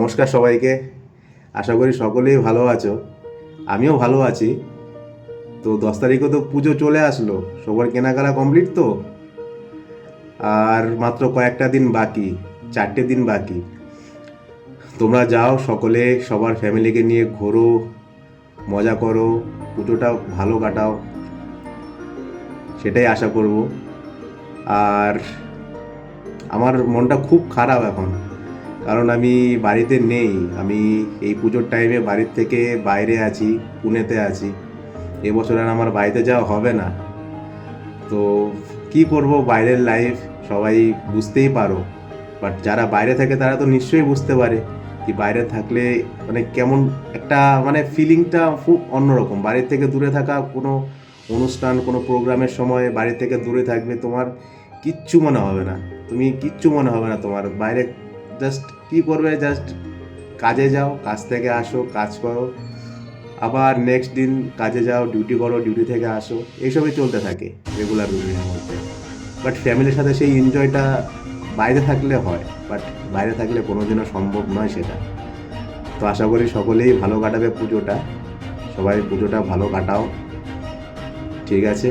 নমস্কার সবাইকে। আশা করি সকলেই ভালো আছো। আমিও ভালো আছি। তো 10 তারিখে তো পুজো চলে আসলো, সবার কেনাকাটা কমপ্লিট তো। আর মাত্র কয়েকটা দিন বাকি, 4টে দিন বাকি। তোমরা যাও সকলে, সবার ফ্যামিলিকে নিয়ে ঘোরো, মজা করো, পুজোটা ভালো কাটাও, সেটাই আশা করব। আর আমার মনটা খুব খারাপ এখন, কারণ আমি বাড়িতে নেই। আমি এই পুজোর টাইমে বাড়ির থেকে বাইরে আছি, পুনেতে আছি। এবছর আর আমার বাড়িতে যাওয়া হবে না। তো কি করব, বাইরের লাইফ সবাই বুঝতেই পারো। বাট যারা বাইরে থাকে তারা তো নিশ্চয়ই বুঝতে পারে কি বাইরে থাকলে মানে কেমন একটা মানে ফিলিংটা খুব অন্যরকম। বাড়ির থেকে দূরে থাকা, কোনো অনুষ্ঠান কোনো প্রোগ্রামের সময় বাড়ি থেকে দূরে থাকবে, তোমার কিচ্ছু মনে হবে না। কিচ্ছু মনে হবে না তোমার। বাইরে জাস্ট কি করবে, জাস্ট কাজে যাও, কাজ থেকে আসো, কাজ করো, আবার নেক্সট দিন কাজে যাও, ডিউটি করো, ডিউটি থেকে আসো, এইসবই চলতে থাকে রেগুলার রুটিনের মধ্যে। বাট ফ্যামিলির সাথে সেই এনজয়টা বাইরে থাকলে হয়, বাট বাইরে থাকলে কোনোদিনও সম্ভব নয় সেটা। তো আশা করি সকলেই ভালো কাটাবে পুজোটা, সবাই পুজোটা ভালো কাটাও, ঠিক আছে।